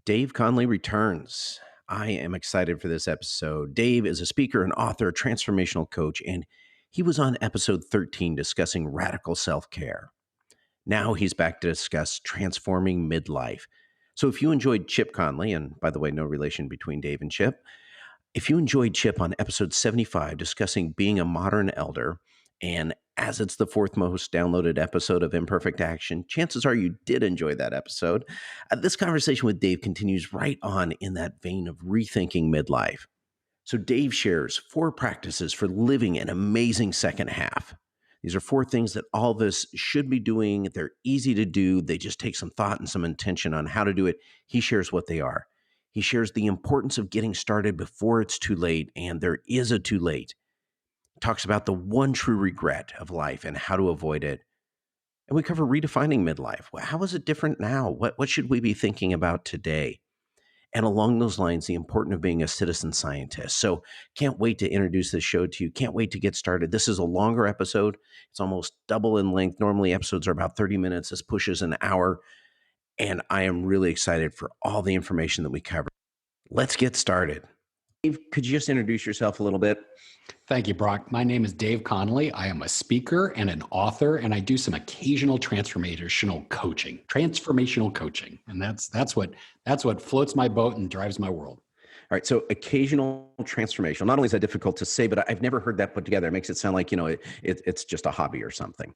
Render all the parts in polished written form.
Dave Conley returns. I am excited for this episode. Dave is a speaker, an author, a transformational coach, and he was on episode 13 discussing radical self care. Now he's back to discuss transforming midlife. So if you enjoyed Chip Conley, and by the way, no relation between Dave and Chip, if you enjoyed Chip on episode 75 discussing being a modern elder, and as it's the fourth most downloaded episode of Imperfect Action, chances are you did enjoy that episode. This conversation with Dave continues right on in that vein of rethinking midlife. So Dave shares 4 practices for living an amazing second half. These are 4 things that all of us should be doing. They're easy to do. They just take some thought and some intention on how to do it. He shares what they are. He shares the importance of getting started before it's too late, and there is a too late. He talks about the one true regret of life and how to avoid it. And we cover redefining midlife. Well, how is it different now? What should we be thinking about today? And along those lines, the importance of being a citizen scientist. So can't wait to introduce this show to you. Can't wait to get started. This is a longer episode. It's almost double in length. Normally episodes are about 30 minutes. This pushes an hour. And I am really excited for all the information that we cover. Let's get started. Dave, could you just introduce yourself a little bit? Thank you, Brock. My name is Dave Conley. I am a speaker and an author, and I do some occasional transformational coaching. And that's what floats my boat and drives my world. All right. So occasional transformational. Not only is that difficult to say, but I've never heard that put together. It makes it sound like, it's just a hobby or something.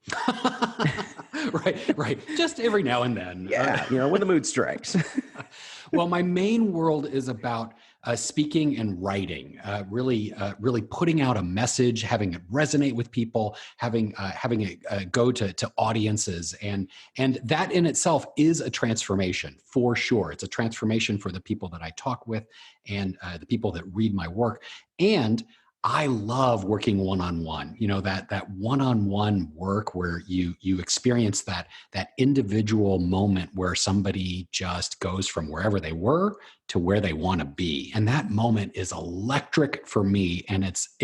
Right. Just every now and then. Yeah. When the mood strikes. Well, my main world is about speaking and writing, really putting out a message, having it resonate with people, having it go to audiences, and that in itself is a transformation for sure. It's a transformation for the people that I talk with and the people that read my work. And I love working one-on-one, that one-on-one work where you experience that individual moment where somebody just goes from wherever they were to where they want to be. And that moment is electric for me. And it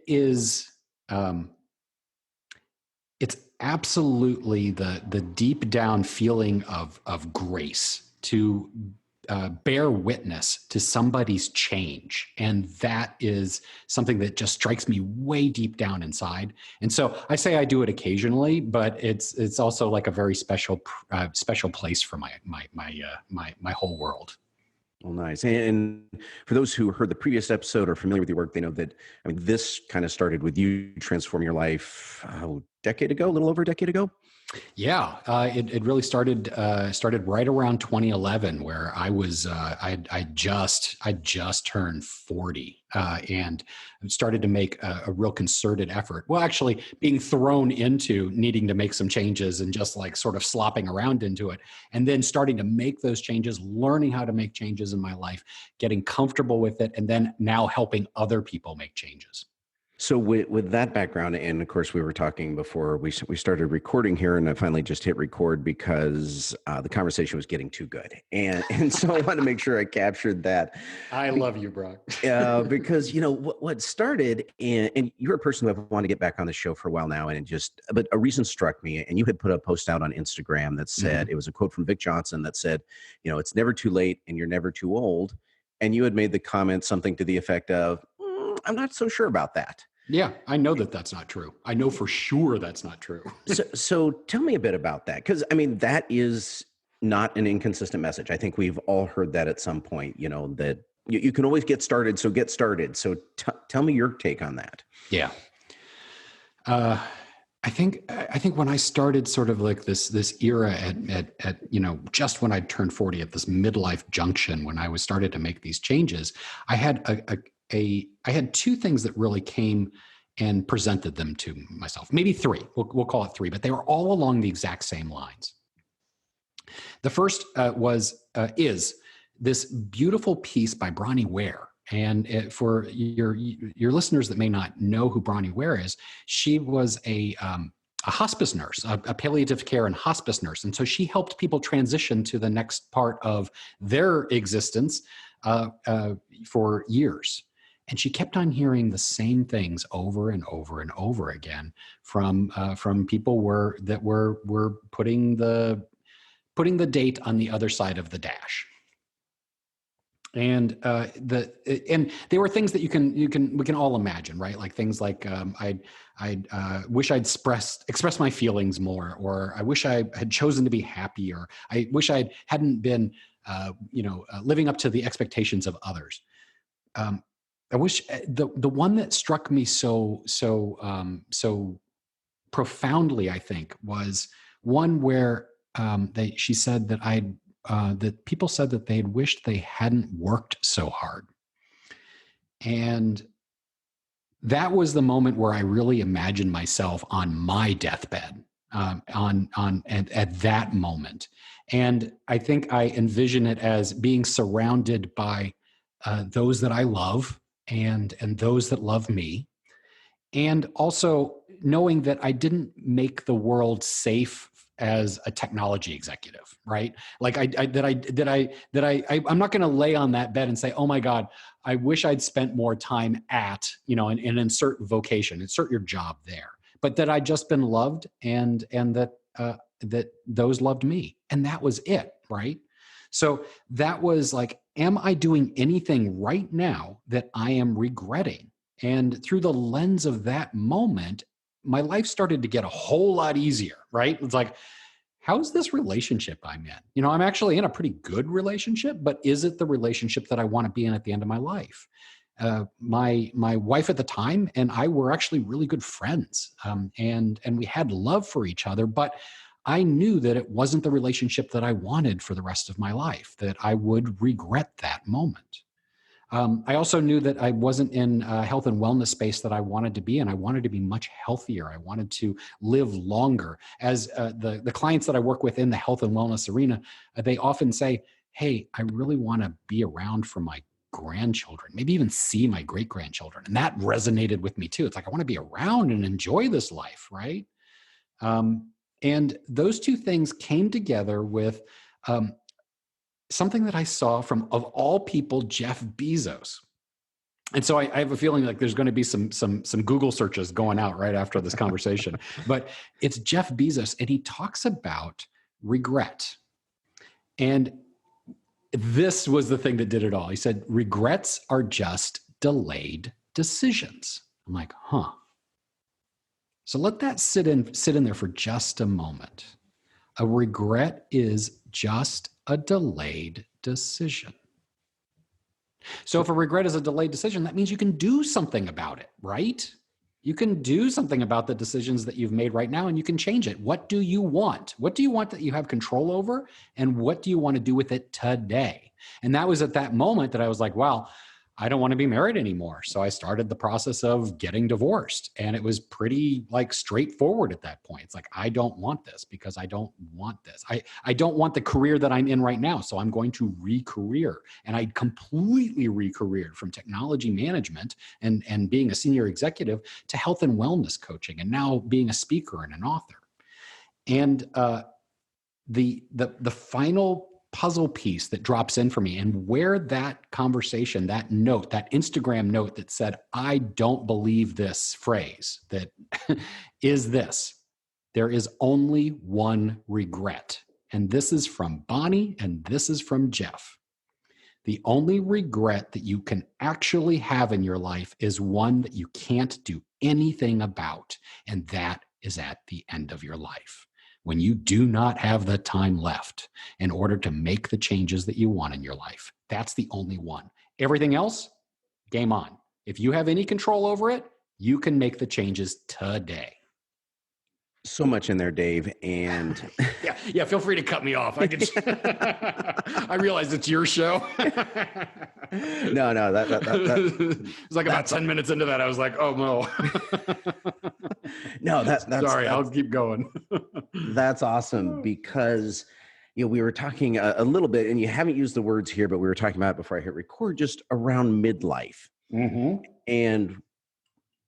is it's absolutely the deep down feeling of grace to bear witness to somebody's change. And that is something that just strikes me way deep down inside. And so I say I do it occasionally, but it's also like a very special place for my whole world. Well, nice. And for those who heard the previous episode or familiar with your work, they know that, this kind of started with you transforming your life a little over a decade ago. Yeah, it really started right around 2011, where I was I just turned 40 and started to make a real concerted effort. Well, actually, being thrown into needing to make some changes and just like sort of slopping around into it, and then starting to make those changes, learning how to make changes in my life, getting comfortable with it, and then now helping other people make changes. So with that background, and of course we were talking before we started recording here, and I finally just hit record because the conversation was getting too good, and so I wanted to make sure I captured that. I love you, Brock. Because what started, and you're a person who I've wanted to get back on the show for a while now, but a reason struck me, and you had put a post out on Instagram that said, It was a quote from Vic Johnson that said, it's never too late and you're never too old, and you had made the comment something to the effect of, I'm not so sure about that. Yeah, I know that's not true. I know for sure that's not true. So tell me a bit about that, because that is not an inconsistent message. I think we've all heard that at some point, that you can always get started, so get started. So tell me your take on that. Yeah. I think when I started sort of like this era at just when I turned 40 at this midlife junction, when I was started to make these changes, I had I had 2 things that really came and presented them to myself. Maybe 3. We'll call it 3, but they were all along the exact same lines. The first is this beautiful piece by Bronnie Ware. And for your listeners that may not know who Bronnie Ware is, she was a hospice nurse, a palliative care and hospice nurse. And so she helped people transition to the next part of their existence for years. And she kept on hearing the same things over and over and over again from people that were putting the putting the date on the other side of the dash. And and they were things that we can all imagine, right? Like things like I wish I'd expressed my feelings more, or I wish I had chosen to be happier. I wish I hadn't been living up to the expectations of others. I wish the one that struck me so profoundly, I think, was one where she said that that people said that they had wished they hadn't worked so hard. And that was the moment where I really imagined myself on my deathbed, at that moment. And I think I envision it as being surrounded by those that I love and those that love me, and also knowing that I didn't make the world safe as a technology executive, right? Like I'm not going to lay on that bed and say, oh my God, I wish I'd spent more time at, and insert vocation, insert your job there, but that I'd just been loved and that those loved me. And that was it, right? So that was like, am I doing anything right now that I am regretting? And through the lens of that moment, my life started to get a whole lot easier, right? It's like, how's this relationship I'm in? I'm actually in a pretty good relationship, but is it the relationship that I want to be in at the end of my life? My wife at the time and I were actually really good friends, and we had love for each other, but I knew that it wasn't the relationship that I wanted for the rest of my life, that I would regret that moment. I also knew that I wasn't in a health and wellness space that I wanted to be in. I wanted to be much healthier. I wanted to live longer. As the clients that I work with in the health and wellness arena, they often say, hey, I really want to be around for my grandchildren, maybe even see my great-grandchildren. And that resonated with me too. It's like, I want to be around and enjoy this life, right? And those two things came together with something that I saw from, of all people, Jeff Bezos. And so I have a feeling like there's going to be some Google searches going out right after this conversation. But it's Jeff Bezos, and he talks about regret. And this was the thing that did it all. He said, regrets are just delayed decisions. I'm like, huh. So let that sit in there for just a moment. A regret is just a delayed decision. So if a regret is a delayed decision, that means you can do something about it, right? You can do something about the decisions that you've made right now, and you can change it. What do you want? What do you want that you have control over? And what do you want to do with it today? And that was at that moment that I was like, wow, I don't want to be married anymore. So I started the process of getting divorced. And it was pretty straightforward at that point. It's like, I don't want this because I don't want this. I don't want the career that I'm in right now. So I'm going to re-career. And I completely re-careered from technology management and being a senior executive to health and wellness coaching, and now being a speaker and an author. And the final puzzle piece that drops in for me, and where that conversation, that note, that Instagram note that said, I don't believe this phrase, that is this: there is only one regret. And this is from Bonnie, and this is from Jeff. The only regret that you can actually have in your life is one that you can't do anything about. And that is at the end of your life, when you do not have the time left in order to make the changes that you want in your life. That's the only one. Everything else, game on. If you have any control over it, you can make the changes today. So much in there, Dave. And yeah, feel free to cut me off. I could. I realize it's your show. No, it was like about 10 minutes into that, I was like, oh no. No, that's sorry. I'll keep going. That's awesome, because we were talking a little bit, and you haven't used the words here, but we were talking about it before I hit record, just around midlife, and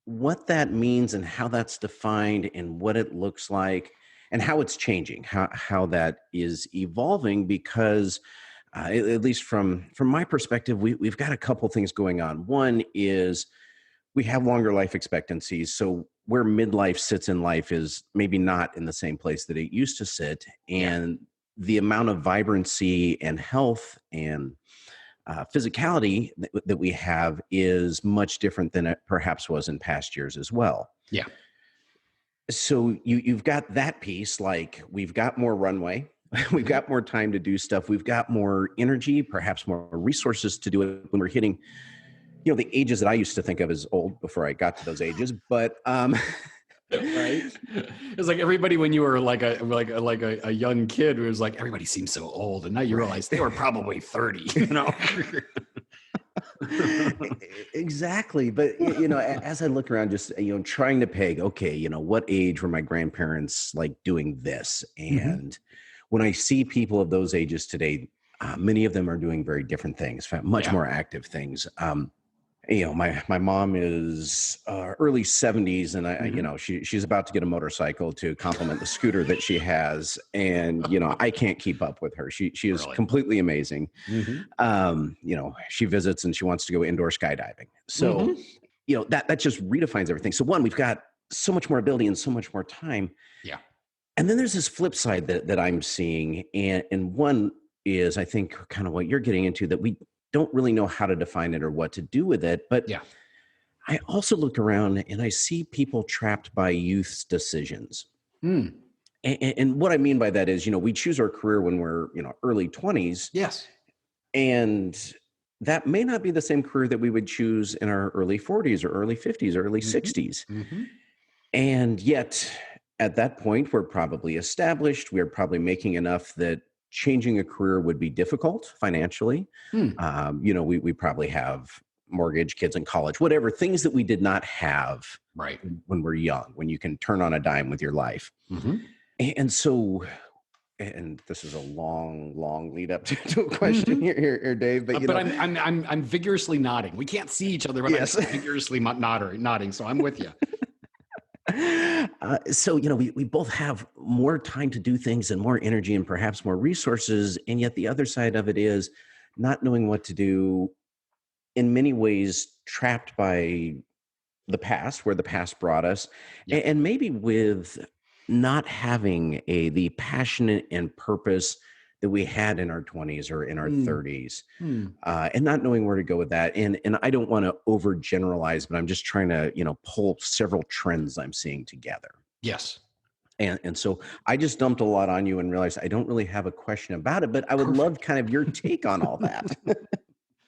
what that means and how that's defined and what it looks like and how it's changing, how that is evolving, because at least from my perspective, we've got a couple things going on. One is we have longer life expectancies. So where midlife sits in life is maybe not in the same place that it used to sit. And the amount of vibrancy and health and physicality that we have is much different than it perhaps was in past years as well. Yeah. So you've got that piece, like we've got more runway, we've Mhm. got more time to do stuff, we've got more energy, perhaps more resources to do it when we're hitting, the ages that I used to think of as old before I got to those ages. But Right. It's like everybody when you were like a young kid, it was like everybody seems so old, and now you right. realize they were probably 30. Exactly. But as I look around, just trying to peg, okay, what age were my grandparents like doing this? Hmm. And when I see people of those ages today, many of them are doing very different things, much Yeah. more active things. My mom is early 70s, and Hmm. she's about to get a motorcycle to complement the scooter that she has, and I can't keep up with her. She is Really. completely amazing. Hmm. She visits and she wants to go indoor skydiving. So, Hmm. that just redefines everything. So one, we've got so much more ability and so much more time. Yeah. And then there's this flip side that I'm seeing. And one is, I think, kind of what you're getting into, that we don't really know how to define it or what to do with it. But Yeah. I also look around and I see people trapped by youth's decisions. Mm. And what I mean by that is, we choose our career when we're, early 20s. Yes. And that may not be the same career that we would choose in our early 40s or early 50s or early Hmm. 60s. Hmm. And yet, at that point, we're probably established. We're probably making enough that changing a career would be difficult financially. Mm. We probably have mortgage, kids in college, whatever, things that we did not have Right. when we're young, when you can turn on a dime with your life. Hmm. And so, and this is a long, long lead up to a question Hmm. here, Dave. But But I'm vigorously nodding. We can't see each other, but I'm yes. vigorously nodding. So I'm with you. So we both have more time to do things and more energy and perhaps more resources, and yet the other side of it is not knowing what to do. In many ways, trapped by the past, where the past brought us, Yeah. and maybe with not having the passionate and purpose that we had in our 20s or in our Mm. 30s, Mm. and not knowing where to go with that. And I don't want to overgeneralize, but I'm just trying to pull several trends I'm seeing together. Yes. And so I just dumped a lot on you and realized I don't really have a question about it, but I would love Perfect. kind of your take on all that.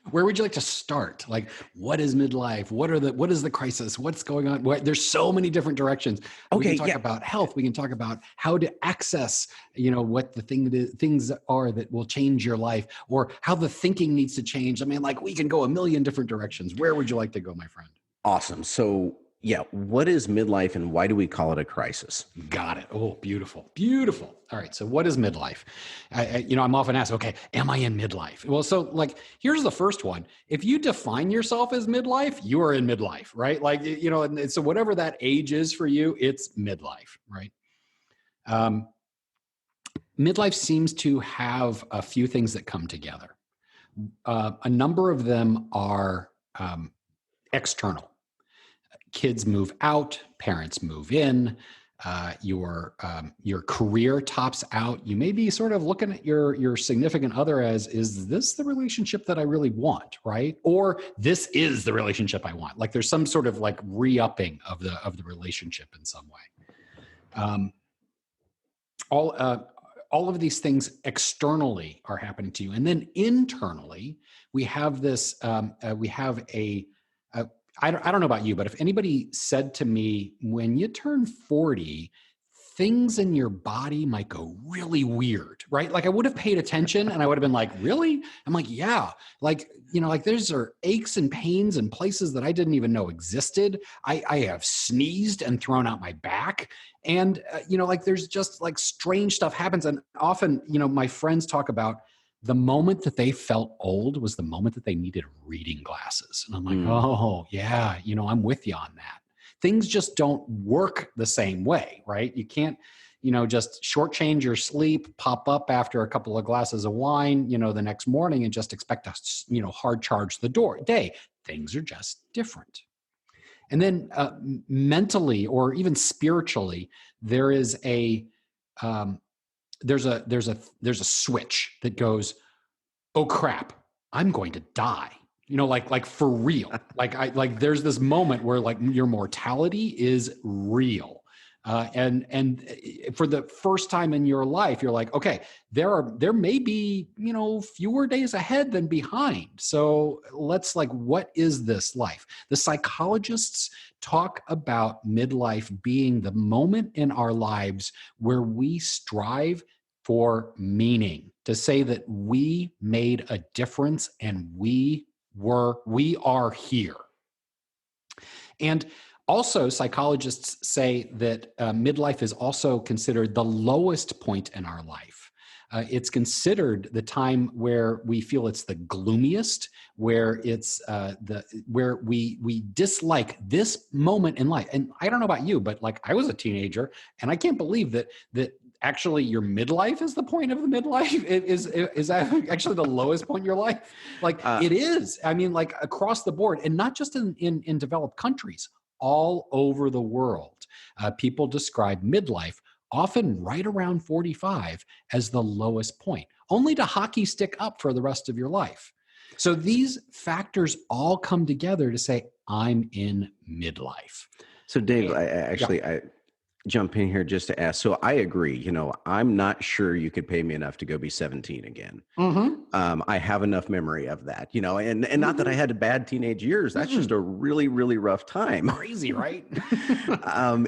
Where would you like to start? Like, what is midlife? What is the crisis? What's going on? There's so many different directions. We Okay, can talk yeah. about health. We can talk about how to access, what the things are that will change your life, or how the thinking needs to change. I mean, like we can go a million different directions. Where would you like to go, my friend? Awesome. So, yeah, what is midlife and why do we call it a crisis? Got it. Oh, beautiful, beautiful. All right. So, what is midlife? I'm often asked, okay, am I in midlife? Well, so like, here's the first one. If you define yourself as midlife, you are in midlife, right? Like, and so whatever that age is for you, it's midlife, right? Um, Midlife seems to have a few things that come together. A number of them are external. Kids move out, parents move in, your career tops out. You may be sort of looking at your significant other as, is this the relationship that I really want, right? Or this is the relationship I want. Like there's some sort of like re-upping of the relationship in some way. Um, all all of these things externally are happening to you, and then internally we have this. We have a I don't know about you, but if anybody said to me, when you turn 40, things in your body might go really weird, right? Like I would have paid attention and I would have been like, really? I'm like, yeah. Like, like there's are aches and pains and places that I didn't even know existed. I have sneezed and thrown out my back. And, like there's just like strange stuff happens. And often, my friends talk about the moment that they felt old was the moment that they needed reading glasses. And I'm like, Mm, oh, yeah, I'm with you on that. Things just don't work the same way, right? You can't, just shortchange your sleep, pop up after a couple of glasses of wine, the next morning and just expect to, hard charge the day. Things are just different. And then mentally or even spiritually, there is um, there's a switch that goes, oh crap, I'm going to die. Like for real. Like there's this moment where like your mortality is real. And for the first time in your life, you're like, okay, there may be, fewer days ahead than behind. So let's like, what is this life? The psychologists talk about midlife being the moment in our lives where we strive for meaning, to say that we made a difference and we are here. And also, psychologists say that midlife is also considered the lowest point in our life. It's considered the time where we feel it's the gloomiest, where it's where we dislike this moment in life. And I don't know about you, but like I was a teenager, and I can't believe that actually your midlife is the point of the midlife. Is that actually the lowest point in your life? Like it is. I mean, like across the board, and not just in developed countries. All over the world, people describe midlife, often right around 45, as the lowest point, only to hockey stick up for the rest of your life. So these factors all come together to say, I'm in midlife. So Dave, I jump in here just to ask. So I agree. I'm not sure you could pay me enough to go be 17 again. Mm-hmm. I have enough memory of that, and not that I had bad teenage years. That's just a really, really rough time. Crazy, right?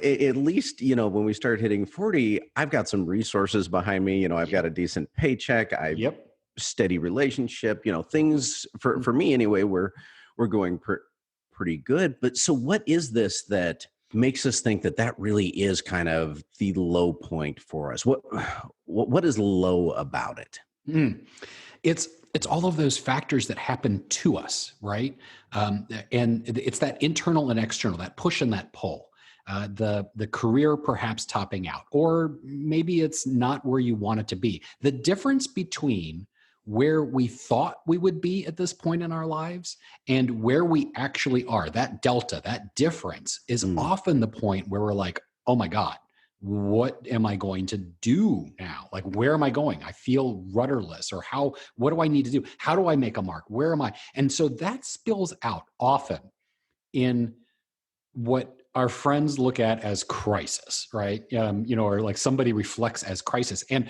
At least, when we start hitting 40, I've got some resources behind me. I've got a decent paycheck. Steady relationship, things for me anyway, we're going pretty good. But so what is this that makes us think that really is kind of the low point for us? What is low about it? It's all of those factors that happen to us, right? And it's that internal and external, that push and that pull. The career perhaps topping out, or maybe it's not where you want it to be. The difference between where we thought we would be at this point in our lives and where we actually are, that delta, that difference is often the point where we're like, oh my God, what am I going to do now? Like, where am I going? I feel rudderless, or what do I need to do? How do I make a mark? Where am I? And so that spills out often in what our friends look at as crisis, right? Or like somebody reflects as crisis. And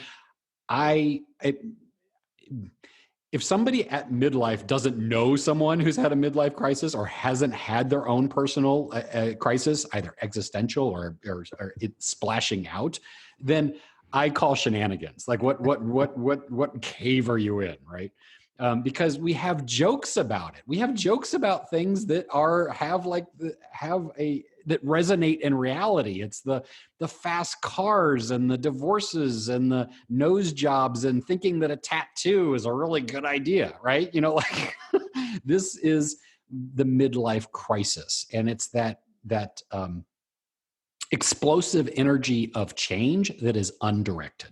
if somebody at midlife doesn't know someone who's had a midlife crisis or hasn't had their own personal crisis, either existential or it splashing out, then I call shenanigans. Like what cave are you in, right? Because we have jokes about it. We have jokes about things that that resonate in reality. It's the fast cars and the divorces and the nose jobs and thinking that a tattoo is a really good idea, right? Like this is the midlife crisis, and it's that explosive energy of change that is undirected.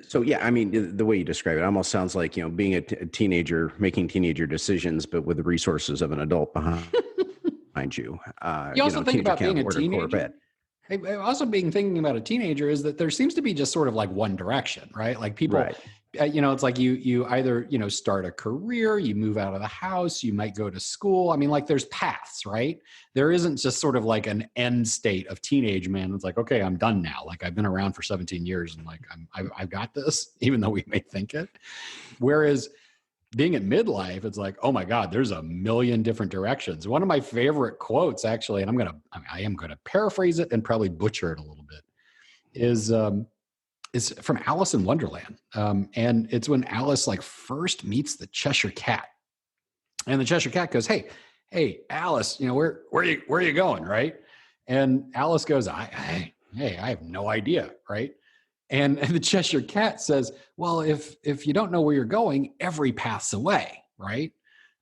So, yeah, I mean, the way you describe it almost sounds like, being a teenager, making teenager decisions, but with the resources of an adult behind you. You also think about being a Corvette. teenager. Also thinking about a teenager is that there seems to be just sort of like one direction, right? Like people, right. It's like you either, start a career, you move out of the house, you might go to school. I mean, like there's paths, right? There isn't just sort of like an end state of teenage man. It's like, okay, I'm done now. Like I've been around for 17 years and like I've got this, even though we may think it. Whereas being at midlife, it's like, oh my God, there's a million different directions. One of my favorite quotes, actually, and I am gonna paraphrase it and probably butcher it a little bit, is from Alice in Wonderland, and it's when Alice like first meets the Cheshire Cat, and the Cheshire Cat goes, "Hey, Alice, where are you going, right?" And Alice goes, "I have no idea, right?" And the Cheshire Cat says, well, if you don't know where you're going, every path's away, right?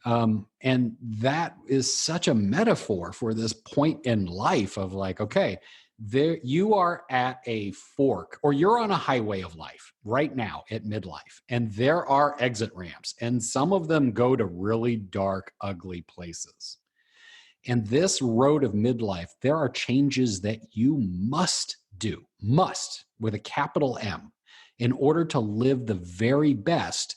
And that is such a metaphor for this point in life of like, okay, there you are at a fork, or you're on a highway of life right now at midlife, and there are exit ramps, and some of them go to really dark, ugly places. And this road of midlife, there are changes that you must do, must with a capital M, in order to live the very best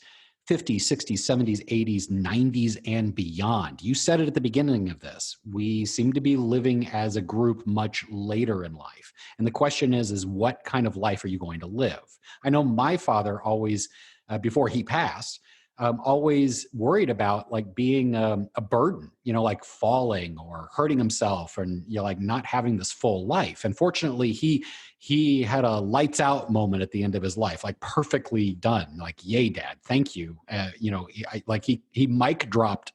50s, 60s, 70s, 80s, 90s, and beyond. You said it at the beginning of this. We seem to be living as a group much later in life. And the question is what kind of life are you going to live? I know my father always, before he passed, always worried about like being a burden, like falling or hurting himself and like not having this full life. And fortunately, he had a lights out moment at the end of his life, like perfectly done, like, yay, dad, thank you. He mic dropped,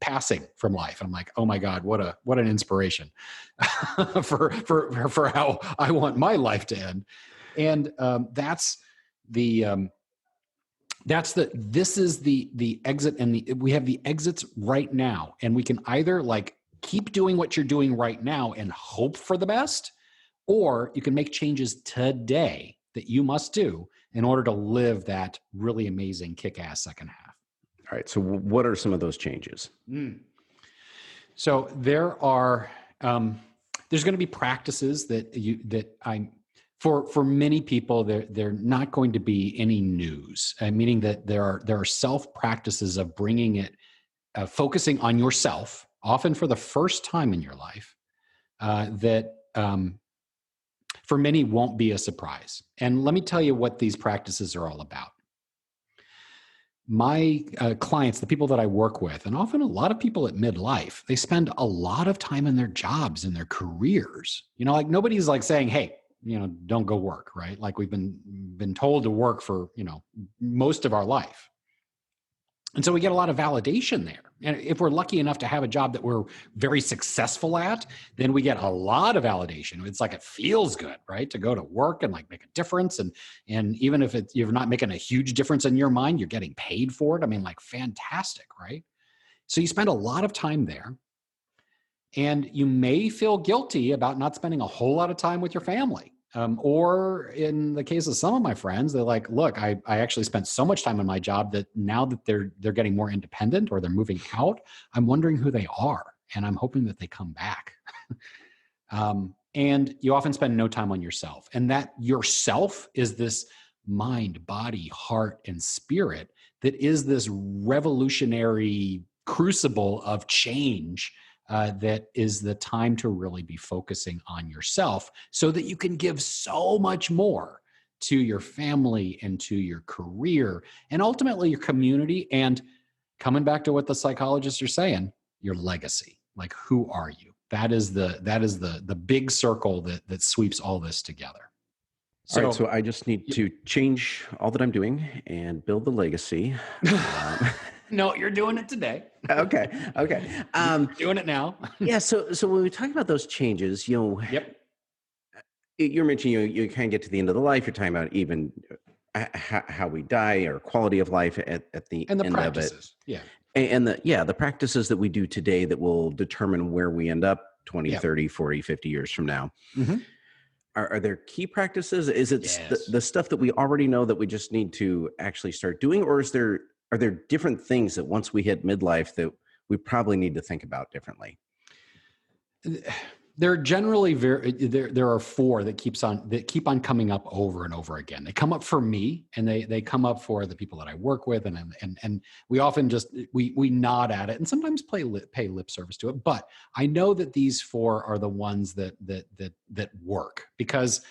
passing from life. And I'm like, oh my God, what an inspiration for how I want my life to end. And this is the exit, and we have the exits right now, and we can either like keep doing what you're doing right now and hope for the best, or you can make changes today that you must do in order to live that really amazing kick-ass second half. All right. So what are some of those changes? So there are there's going to be practices for many people, they're not going to be any news, meaning that there are self practices of bringing it, focusing on yourself, often for the first time in your life, that for many won't be a surprise. And let me tell you what these practices are all about. My clients, the people that I work with, and often a lot of people at midlife, they spend a lot of time in their jobs, in their careers. Like nobody's like saying, hey, don't go work, right? Like we've been told to work for, most of our life. And so we get a lot of validation there. And if we're lucky enough to have a job that we're very successful at, then we get a lot of validation. It's like, it feels good, right? To go to work and like make a difference. And even if you're not making a huge difference in your mind, you're getting paid for it. I mean, like, fantastic, right? So you spend a lot of time there. And you may feel guilty about not spending a whole lot of time with your family. Or in the case of some of my friends, they're like, look, I actually spent so much time in my job that now that they're getting more independent or they're moving out, I'm wondering who they are. And I'm hoping that they come back. And you often spend no time on yourself. And that yourself is this mind, body, heart, and spirit that is this revolutionary crucible of change. That is the time to really be focusing on yourself so that you can give so much more to your family and to your career and ultimately your community. And coming back to what the psychologists are saying, your legacy. Like, who are you? That is the big circle that sweeps all this together. All right, so I just need to change all that I'm doing and build the legacy. No, you're doing it today. Okay. You're doing it now. Yeah. So when we talk about those changes, Yep. You're mentioning you kind of get to the end of the life. You're talking about even how we die or quality of life at the And the end practices. of it. Yeah. And the practices that we do today that will determine where we end up 20, 30, 40, 50 years from now. Mm-hmm. Are there key practices? Is it the stuff that we already know that we just need to actually start doing? Or are there different things that once we hit midlife that we probably need to think about differently? There are generally there are four that keep on coming up over and over again. They come up for me, and they come up for the people that I work with, and we often just we nod at it and sometimes pay lip service to it. But I know that these four are the ones that work, because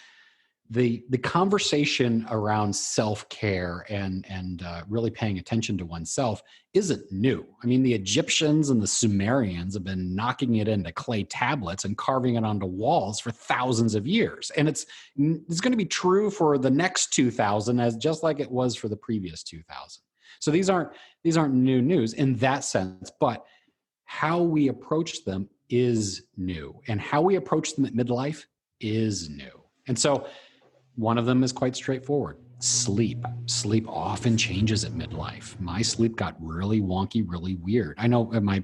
the conversation around self-care and really paying attention to oneself isn't new. I mean, the Egyptians and the Sumerians have been knocking it into clay tablets and carving it onto walls for thousands of years. And it's going to be true for the next 2,000 as just like it was for the previous 2,000. So these aren't new news in that sense, but how we approach them is new, and how we approach them at midlife is new. And so one of them is quite straightforward. Sleep. Sleep often changes at midlife. My sleep got really wonky, really weird. I know my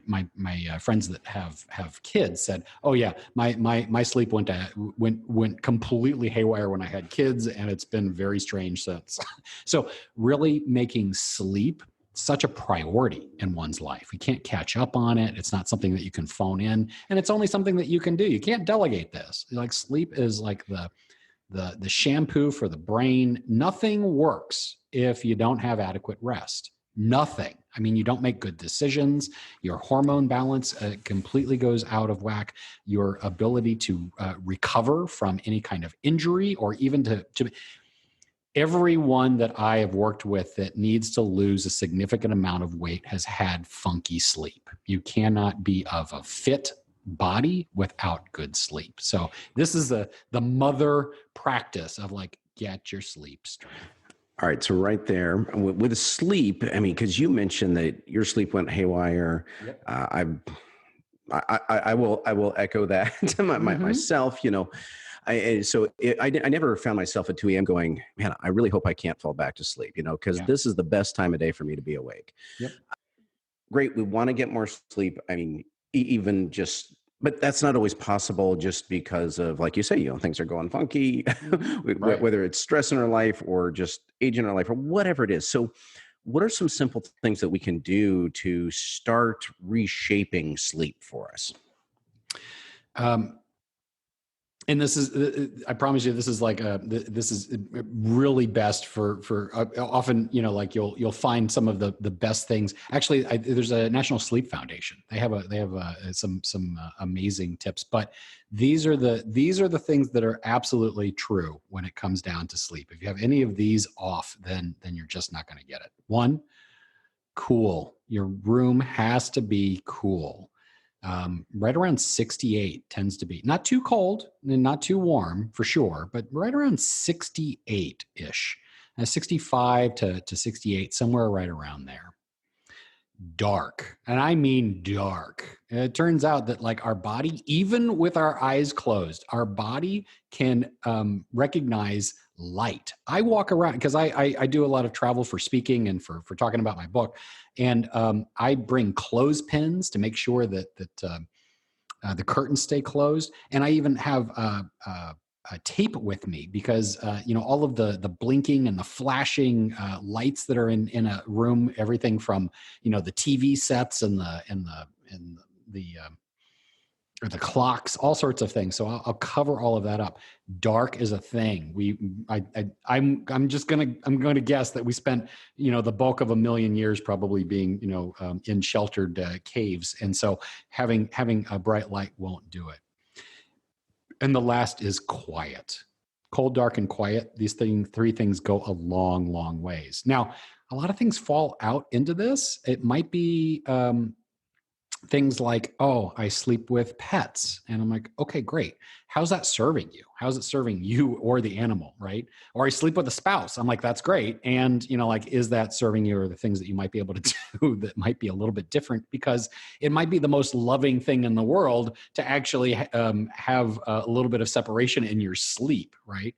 friends that have kids said, "Oh yeah, my sleep went completely haywire when I had kids, and it's been very strange since." So really making sleep such a priority in one's life. You can't catch up on it. It's not something that you can phone in, and it's only something that you can do. You can't delegate this. Like, sleep is like the shampoo for the brain. Nothing works if you don't have adequate rest. Nothing. I mean, you don't make good decisions. Your hormone balance completely goes out of whack. Your ability to recover from any kind of injury, or even to everyone that I have worked with that needs to lose a significant amount of weight has had funky sleep. You cannot be of a fit body without good sleep. So this is the mother practice of like, get your sleep straight. All right, so right there with sleep, I mean, because you mentioned that your sleep went haywire. Yep. I will echo that to myself. I never found myself at 2 a.m. going, man, I really hope I can't fall back to sleep. Because Yeah. this is the best time of day for me to be awake. Yep. Great, we want to get more sleep. I mean, even just. But that's not always possible just because of, like you say, things are going funky, Right. whether it's stress in our life or just age in our life or whatever it is. So what are some simple things that we can do to start reshaping sleep for us? And this is, I promise you, this is like this is really best for often, like you'll find some of the best things. Actually, there's a National Sleep Foundation. They have some amazing tips, but these are the things that are absolutely true when it comes down to sleep. If you have any of these off, then you're just not going to get it. One, cool. Your room has to be cool. Right around 68 tends to be not too cold and not too warm for sure, but right around 68-ish, 65 to 68, somewhere right around there. Dark, and I mean dark. It turns out that like our body, even with our eyes closed, our body can recognize light. I walk around because I do a lot of travel for speaking and for talking about my book, and I bring clothespins to make sure that the curtains stay closed, and I even have tape with me because all of the blinking and the flashing lights that are in a room, everything from the TV sets and the or the clocks, all sorts of things. So I'll cover all of that up. Dark is a thing. I'm going to guess that we spent the bulk of 1,000,000 years probably being in sheltered caves, and so having a bright light won't do it. And the last is quiet. Cold, dark, and quiet. These three things go a long, long ways. Now, a lot of things fall out into this. It might be things like, oh, I sleep with pets. And I'm like, okay, great. How's that serving you? How's it serving you or the animal, right? Or I sleep with a spouse. I'm like, that's great. And, is that serving you, or the things that you might be able to do that might be a little bit different, because it might be the most loving thing in the world to actually have a little bit of separation in your sleep, right?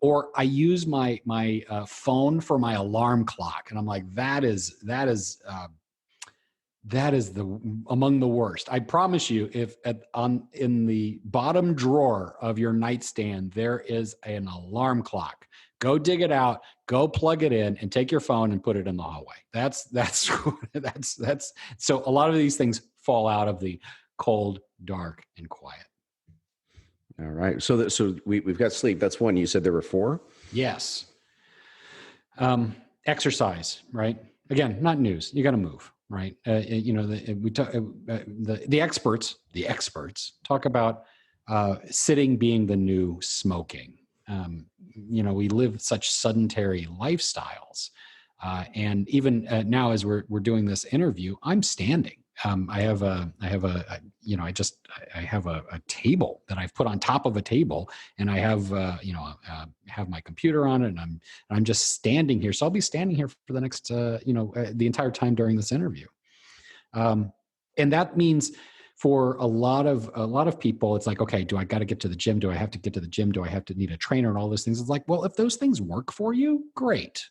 Or I use my phone for my alarm clock. And I'm like, that is among the worst. I promise you, if in the bottom drawer of your nightstand there is an alarm clock, go dig it out, go plug it in, and take your phone and put it in the hallway. That's so a lot of these things fall out of the cold, dark, and quiet. All right. So we've got sleep. That's one. You said there were four? Yes. Exercise, right? Again, not news. You got to move. Right. The experts talk about sitting being the new smoking. We live such sedentary lifestyles. And even now, as we're doing this interview, I'm standing. I have a table that I've put on top of a table, and I have have my computer on it, and I'm just standing here. So I'll be standing here for the next the entire time during this interview. And that means for a lot of people, it's like, okay, do I got to get to the gym? Do I have to get to the gym? Do I have to need a trainer and all those things? It's like, well, if those things work for you, great.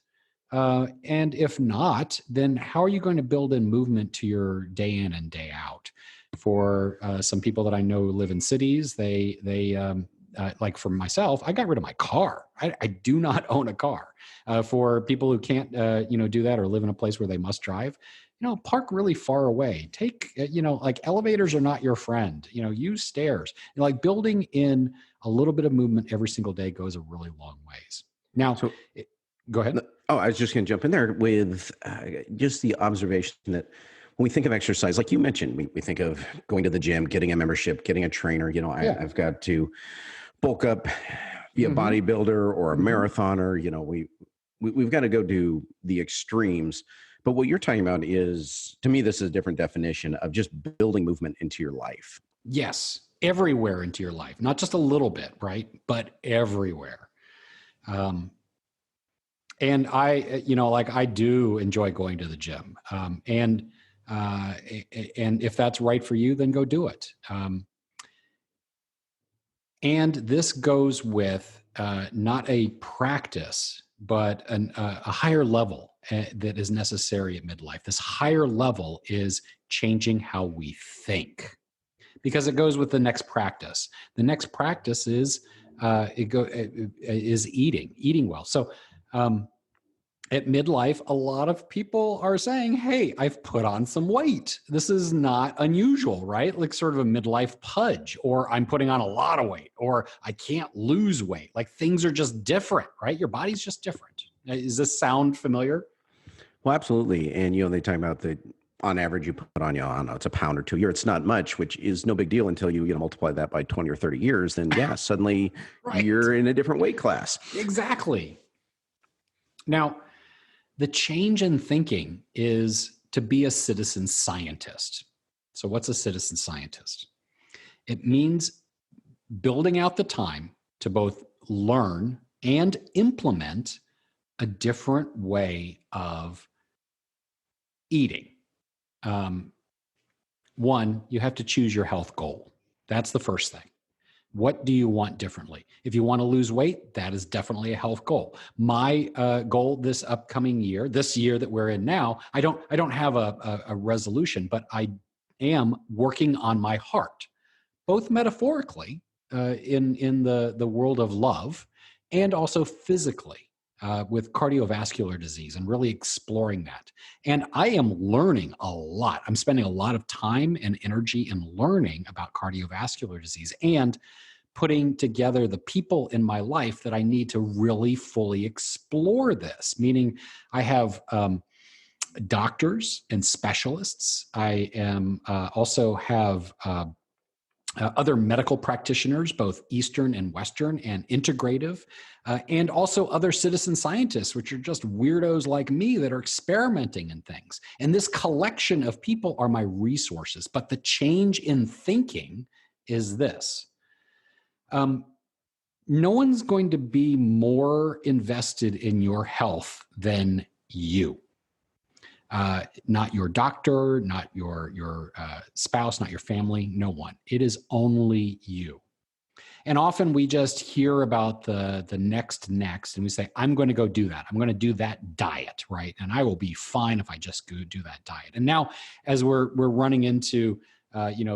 And if not, then how are you going to build in movement to your day in and day out? For some people that I know live in cities, they like for myself, I got rid of my car. I do not own a car. For people who can't, do that or live in a place where they must drive, park really far away. Take, like elevators are not your friend. Use stairs. Like building in a little bit of movement every single day goes a really long ways. Now, So, go ahead. oh, I was just going to jump in there with just the observation that when we think of exercise, like you mentioned, we think of going to the gym, getting a membership, getting a trainer. Yeah. I've got to bulk up, be a bodybuilder or a marathoner. We've got to go do the extremes. But what you're talking about is, to me, this is a different definition of just building movement into your life. Yes, everywhere into your life, not just a little bit, right? But everywhere. And I do enjoy going to the gym. And if that's right for you, then go do it. And this goes with not a practice, but a higher level that is necessary at midlife. This higher level is changing how we think, because it goes with the next practice. The next practice is eating well. So at midlife, a lot of people are saying, hey, I've put on some weight. This is not unusual, right? Like sort of a midlife pudge, or I'm putting on a lot of weight, or I can't lose weight. Like things are just different, right? Your body's just different. Does this sound familiar? Well, absolutely. And, they talk about that on average, you put on, I don't know, it's a pound or 2 a year. It's not much, which is no big deal until you, multiply that by 20 or 30 years. Then, yeah, suddenly Right. You're in a different weight class. Exactly. Now, the change in thinking is to be a citizen scientist. So what's a citizen scientist? It means building out the time to both learn and implement a different way of eating. One, you have to choose your health goal. That's the first thing. What do you want differently? If you want to lose weight, that is definitely a health goal. My goal this upcoming year, this year that we're in now, I don't have a resolution, but I am working on my heart, both metaphorically in the world of love, and also physically with cardiovascular disease, and really exploring that. And I am learning a lot. I'm spending a lot of time and energy in learning about cardiovascular disease and putting together the people in my life that I need to really fully explore this. Meaning I have doctors and specialists. I am also have other medical practitioners, both Eastern and Western, and integrative, and also other citizen scientists, which are just weirdos like me that are experimenting in things. And this collection of people are my resources. But the change in thinking is this. No one's going to be more invested in your health than you. Not your doctor, not your spouse, not your family, no one. It is only you. And often we just hear about the next, and we say, I'm going to go do that. I'm going to do that diet, right? And I will be fine if I just go do that diet. And now, as we're running into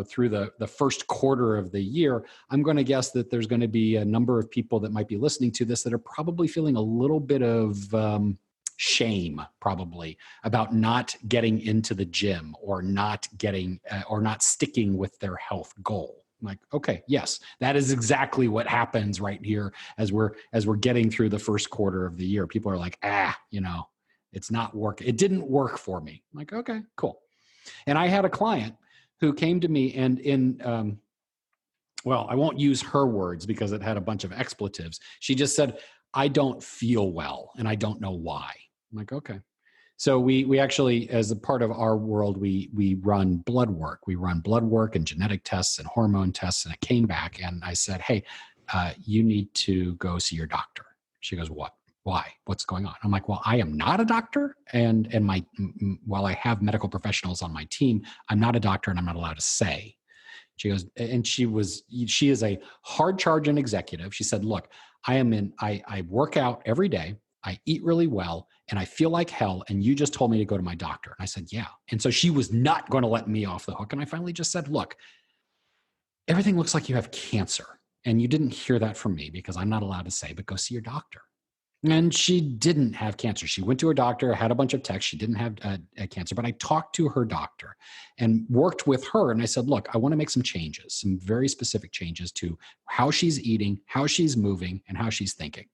through the first quarter of the year, I'm going to guess that there's going to be a number of people that might be listening to this that are probably feeling a little bit of shame, probably, about not getting into the gym or not sticking with their health goal. I'm like, okay, yes, that is exactly what happens right here as we're getting through the first quarter of the year. People are like, it's not working. It didn't work for me. I'm like, okay, cool. And I had a client who came to me and I won't use her words because it had a bunch of expletives. She just said, I don't feel well and I don't know why. I'm like, okay. So we actually, as a part of our world, we run blood work. We run blood work and genetic tests and hormone tests. And it came back and I said, hey, you need to go see your doctor. She goes, what? Why? What's going on? I'm like, well, I am not a doctor. And while I have medical professionals on my team, I'm not a doctor and I'm not allowed to say. She goes, and she is a hard charging executive. She said, look, I work out every day. I eat really well and I feel like hell. And you just told me to go to my doctor. And I said, yeah. And so she was not going to let me off the hook. And I finally just said, look, everything looks like you have cancer. And you didn't hear that from me because I'm not allowed to say, but go see your doctor. And she didn't have cancer. She went to her doctor, had a bunch of texts. She didn't have cancer, but I talked to her doctor and worked with her. And I said, look, I want to make some changes, some very specific changes to how she's eating, how she's moving, and how she's thinking.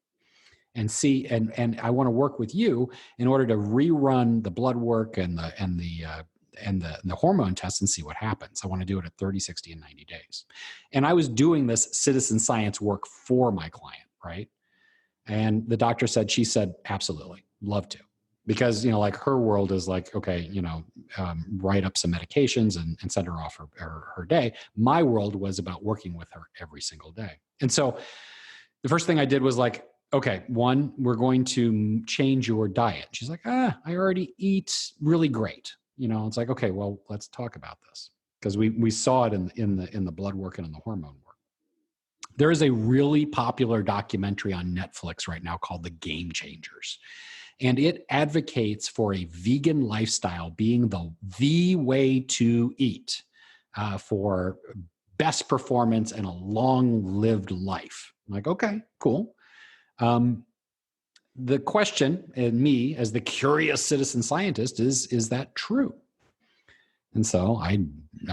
And see, and I want to work with you in order to rerun the blood work and the hormone tests and see what happens. I want to do it at 30, 60, and 90 days. And I was doing this citizen science work for my client, right? And the doctor said, she said, absolutely, love to. Because, like her world is like, okay, write up some medications and send her off her day. My world was about working with her every single day. And so the first thing I did was like, okay, one, we're going to change your diet. She's like, I already eat really great. It's like, okay, well, let's talk about this. Because we saw it in the blood work and in the hormone work. There is a really popular documentary on Netflix right now called The Game Changers. And it advocates for a vegan lifestyle being the way to eat for best performance and a long-lived life. I'm like, okay, cool. The question, and me as the curious citizen scientist, is that true? And so I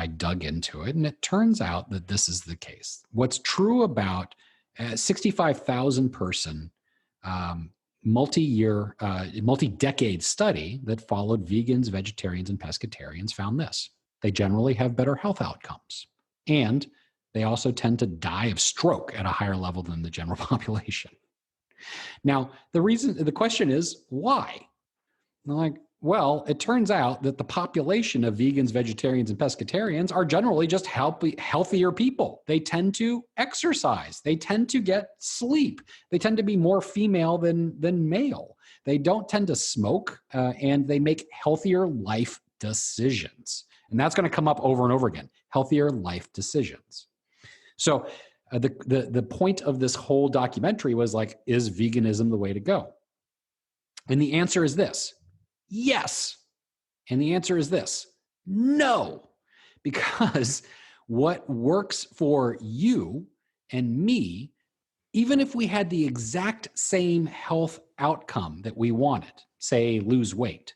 dug into it, and it turns out that this is the case. What's true about a 65,000 person multi-decade study that followed vegans, vegetarians, and pescatarians found this. They generally have better health outcomes. And they also tend to die of stroke at a higher level than the general population. Now, the question is, why? I'm like, well, it turns out that the population of vegans, vegetarians, and pescatarians are generally just healthier people. They tend to exercise. They tend to get sleep. They tend to be more female than male. They don't tend to smoke, and they make healthier life decisions. And that's going to come up over and over again, healthier life decisions. So the point of this whole documentary was like, is veganism the way to go? And the answer is this. Yes. And the answer is this. No. Because what works for you and me, even if we had the exact same health outcome that we wanted, say lose weight,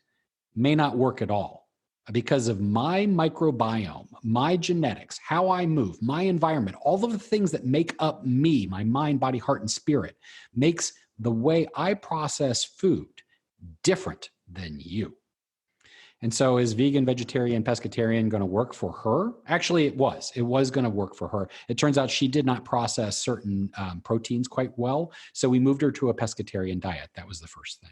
may not work at all. Because of my microbiome, my genetics, how I move, my environment, all of the things that make up me, my mind, body, heart, and spirit, makes the way I process food different than you. And so is vegan, vegetarian, pescatarian going to work for her? Actually, it was. It was going to work for her. It turns out she did not process certain proteins quite well. So we moved her to a pescatarian diet. That was the first thing.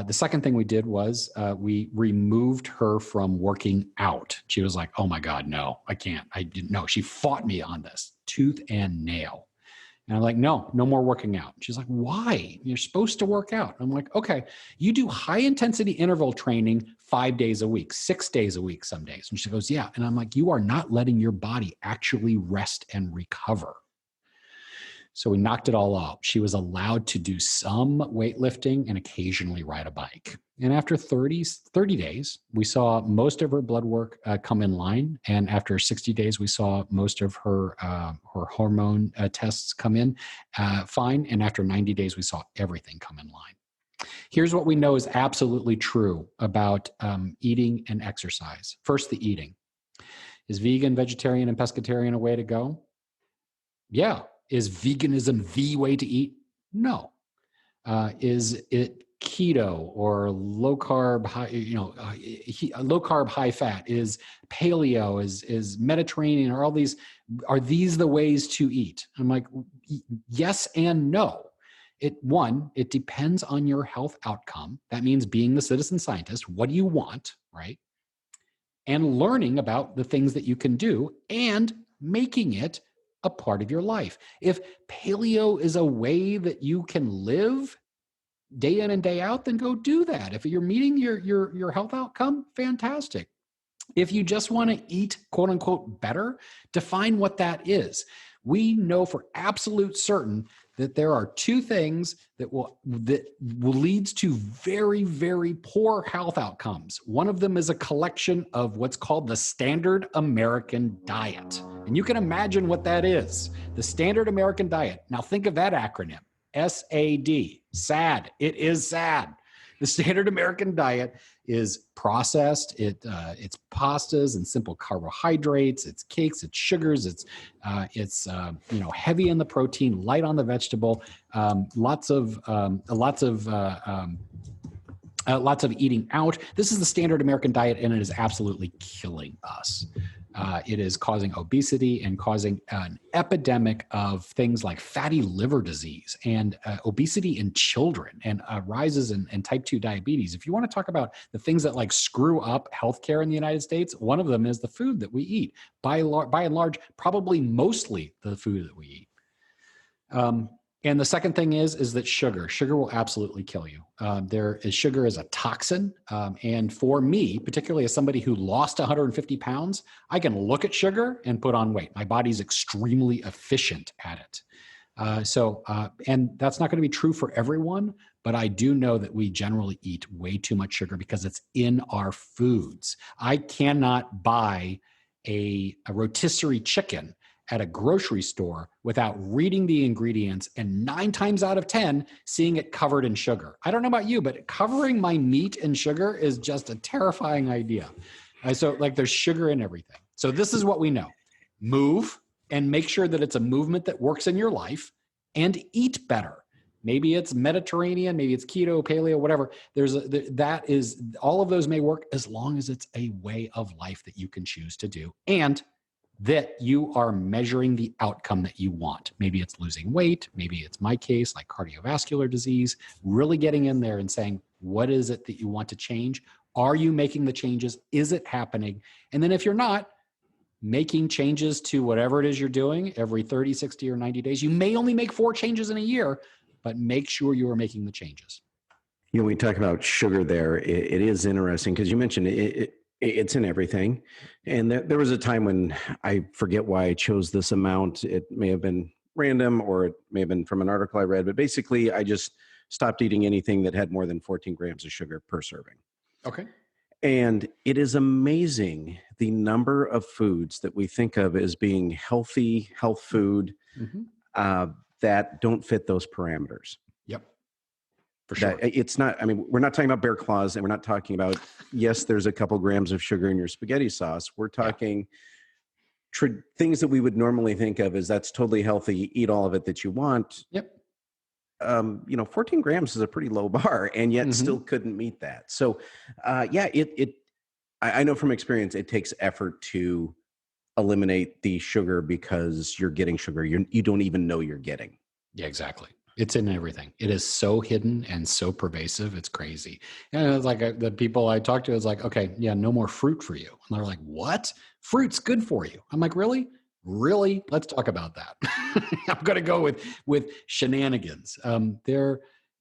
The second thing we did was we removed her from working out. She was like, oh my God, no, I can't. I didn't know. She fought me on this tooth and nail. And I'm like, no more working out. She's like, why? You're supposed to work out. I'm like, okay, you do high intensity interval training 5 days a week, 6 days a week some days. And she goes, yeah. And I'm like, you are not letting your body actually rest and recover. So we knocked it all out. She was allowed to do some weightlifting and occasionally ride a bike. And after 30 days, we saw most of her blood work come in line. And after 60 days, we saw most of her hormone tests come in fine. And after 90 days, we saw everything come in line. Here's what we know is absolutely true about eating and exercise. First, the eating. Is vegan, vegetarian, and pescatarian a way to go? Yeah. Is veganism the way to eat? No. Is it keto or low carb, low carb, high fat? Is paleo? Is Mediterranean? Are these the ways to eat? I'm like, yes and no. It depends on your health outcome. That means being the citizen scientist. What do you want, right? And learning about the things that you can do and making it a part of your life. If paleo is a way that you can live day in and day out, then go do that. If you're meeting your health outcome, fantastic. If you just want to eat, quote unquote, better, define what that is. We know for absolute certain that there are two things that will lead to very, very poor health outcomes. One of them is a collection of what's called the standard American diet. And you can imagine what that is. The standard American diet. Now think of that acronym, SAD, SAD. It is sad. The standard American diet is processed. It's pastas and simple carbohydrates. It's cakes. It's sugars. It's heavy in the protein, light on the vegetable. Lots of eating out. This is the standard American diet, and it is absolutely killing us. It is causing obesity and causing an epidemic of things like fatty liver disease and obesity in children and rises in type 2 diabetes. If you want to talk about the things that like screw up healthcare in the United States, one of them is the food that we eat. By and large, probably mostly the food that we eat. And the second thing is that sugar will absolutely kill you. Sugar is a toxin. And for me, particularly as somebody who lost 150 pounds, I can look at sugar and put on weight. My body's extremely efficient at it. And that's not going to be true for everyone, but I do know that we generally eat way too much sugar because it's in our foods. I cannot buy a rotisserie chicken at a grocery store without reading the ingredients and 9 times out of 10 seeing it covered in sugar. I don't know about you, but covering my meat in sugar is just a terrifying idea. So like there's sugar in everything. So this is what we know. Move and make sure that it's a movement that works in your life, and eat better. Maybe it's Mediterranean, maybe it's keto, paleo, whatever. All of those may work as long as it's a way of life that you can choose to do, and that you are measuring the outcome that you want. Maybe it's losing weight. Maybe it's my case, like cardiovascular disease, really getting in there and saying, what is it that you want to change? Are you making the changes? Is it happening? And then if you're not making changes to whatever it is you're doing every 30, 60, or 90 days, you may only make 4 changes in a year, but make sure you are making the changes. We talk about sugar there. It is interesting because you mentioned it's in everything. And there was a time when I forget why I chose this amount. It may have been random or it may have been from an article I read, but basically I just stopped eating anything that had more than 14 grams of sugar per serving. Okay. And it is amazing the number of foods that we think of as being healthy, health food, that don't fit those parameters. Yep. For sure. It's not, we're not talking about bear claws, and we're not talking about, yes, there's a couple grams of sugar in your spaghetti sauce. We're talking things that we would normally think of as that's totally healthy, eat all of it that you want. Yep. 14 grams is a pretty low bar, and yet still couldn't meet that. So, I know from experience, it takes effort to eliminate the sugar because you're getting sugar you don't even know you're getting. Yeah, exactly. It's in everything. It is so hidden and so pervasive. It's crazy. And it's like the people I talk to is like, okay, yeah, no more fruit for you. And they're like, what? Fruit's good for you. I'm like, really? Really? Let's talk about that. I'm going to go with shenanigans. And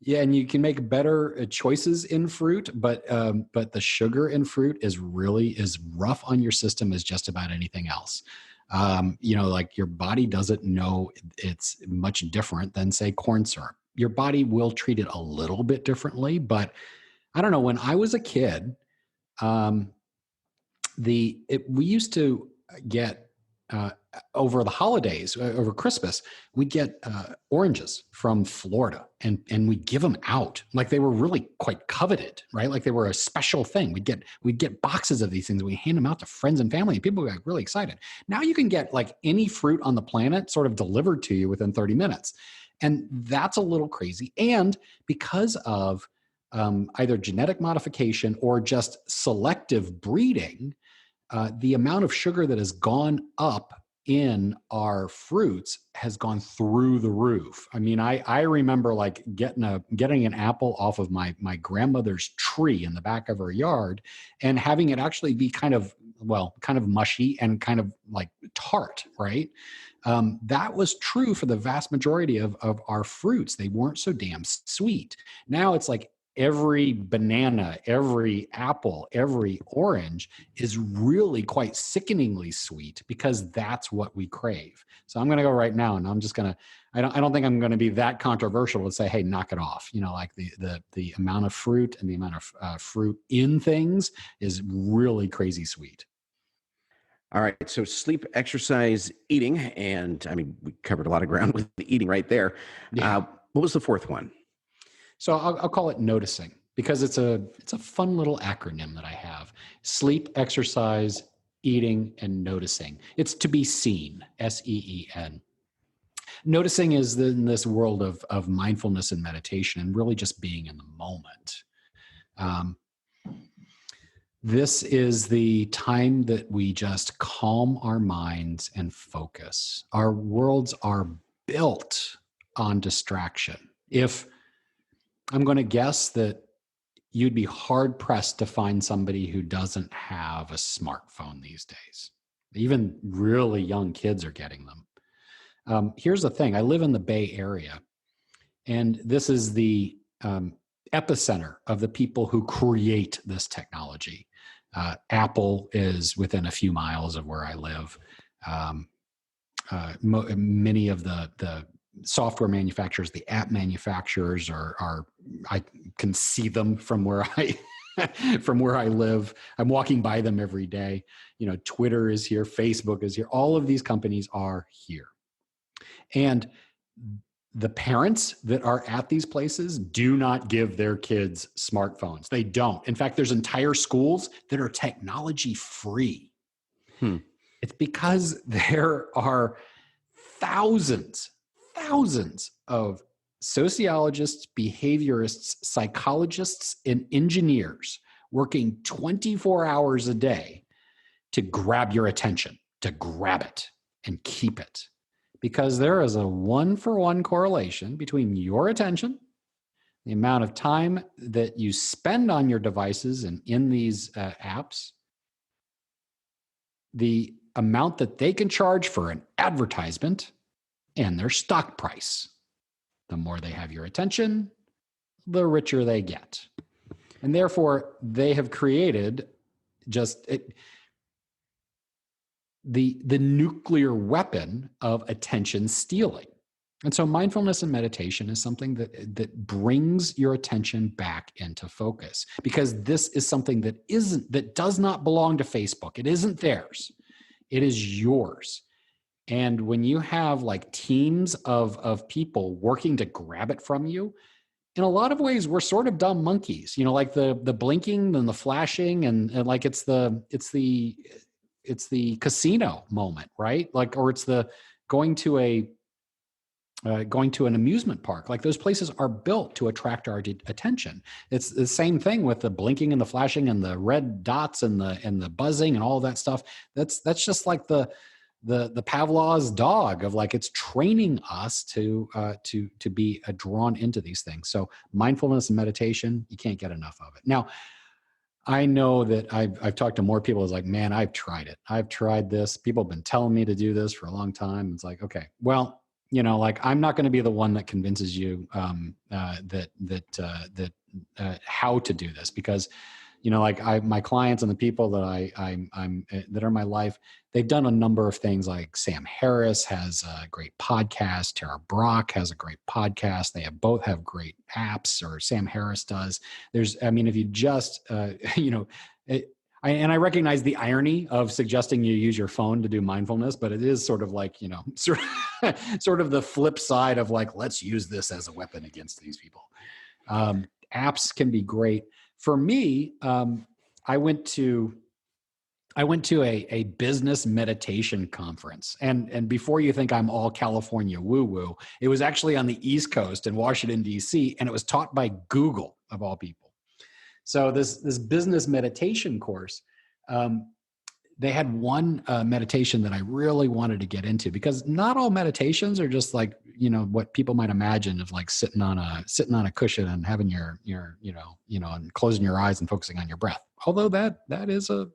you can make better choices in fruit, but the sugar in fruit is rough on your system as just about anything else. Like your body doesn't know it's much different than, say, corn syrup. Your body will treat it a little bit differently, but I don't know. When I was a kid, we used to get over the holidays, over Christmas, we'd get oranges from Florida, and we'd give them out like they were really quite coveted, right? Like they were a special thing. We'd get boxes of these things, and we hand them out to friends and family, and people got really excited. Now you can get like any fruit on the planet sort of delivered to you within 30 minutes. And that's a little crazy. And because of either genetic modification or just selective breeding, the amount of sugar that has gone up in our fruits has gone through the roof. I remember like getting an apple off of my grandmother's tree in the back of her yard and having it actually be kind of mushy and kind of like tart, right? That was true for the vast majority of our fruits. They weren't so damn sweet. Now it's like every banana, every apple, every orange is really quite sickeningly sweet because that's what we crave. So I'm going to go right now, and I'm just going to, I don't think I'm going to be that controversial to say, hey, knock it off. Like the amount of fruit and the amount of fruit in things is really crazy sweet. All right. So sleep, exercise, eating, and I mean, we covered a lot of ground with the eating right there. Yeah. What was the fourth one? So I'll call it noticing because it's a fun little acronym that I have: sleep, exercise, eating, and noticing. It's to be seen, SEEN. Noticing is in this world of mindfulness and meditation and really just being in the moment. Um, this is the time that we just calm our minds and focus. Our worlds are built on distraction. If I'm going to guess that you'd be hard pressed to find somebody who doesn't have a smartphone these days. Even really young kids are getting them. Here's the thing: I live in the Bay Area, and this is the epicenter of the people who create this technology. Apple is within a few miles of where I live. Many of the software manufacturers, the app manufacturers are I can see them from where I from where I live. I'm walking by them every day. Twitter is here, Facebook is here. All of these companies are here. And the parents that are at these places do not give their kids smartphones. They don't. In fact, there's entire schools that are technology free. Hmm. It's because there are thousands, thousands of sociologists, behaviorists, psychologists, and engineers working 24 hours a day to grab your attention, to grab it and keep it. Because there is a 1-for-1 correlation between your attention, the amount of time that you spend on your devices and in these apps, the amount that they can charge for an advertisement, and their stock price. The more they have your attention, the richer they get. And therefore, they have created the nuclear weapon of attention stealing. And so mindfulness and meditation is something that brings your attention back into focus, because this is something that does not belong to Facebook. It isn't theirs. It is yours. And when you have like teams of people working to grab it from you, in a lot of ways, we're sort of dumb monkeys. Like the blinking and the flashing, and like it's the casino moment, right? Like, or it's the going to an amusement park. Like those places are built to attract our attention. It's the same thing with the blinking and the flashing and the red dots and the buzzing and all of that stuff. That's just like the Pavlov's dog of like, it's training us to be drawn into these things. So mindfulness and meditation, you can't get enough of it. Now, I know that I've talked to more people. It's like, man, I've tried it. I've tried this. People have been telling me to do this for a long time. It's like, okay, well, like I'm not going to be the one that convinces you that how to do this, because like my clients and the people that I'm that are in my life, they've done a number of things. Like Sam Harris has a great podcast. Tara Brach has a great podcast. They both have great apps, or Sam Harris does. If you just, and I recognize the irony of suggesting you use your phone to do mindfulness, but it is sort of like, sort of the flip side of like, let's use this as a weapon against these people. Apps can be great. For me, I went to a business meditation conference, and before you think I'm all California woo woo, it was actually on the East Coast in Washington D.C., and it was taught by Google of all people. So this business meditation course, they had one meditation that I really wanted to get into, because not all meditations are just like, what people might imagine of like sitting on a cushion and having your and closing your eyes and focusing on your breath. Although that is a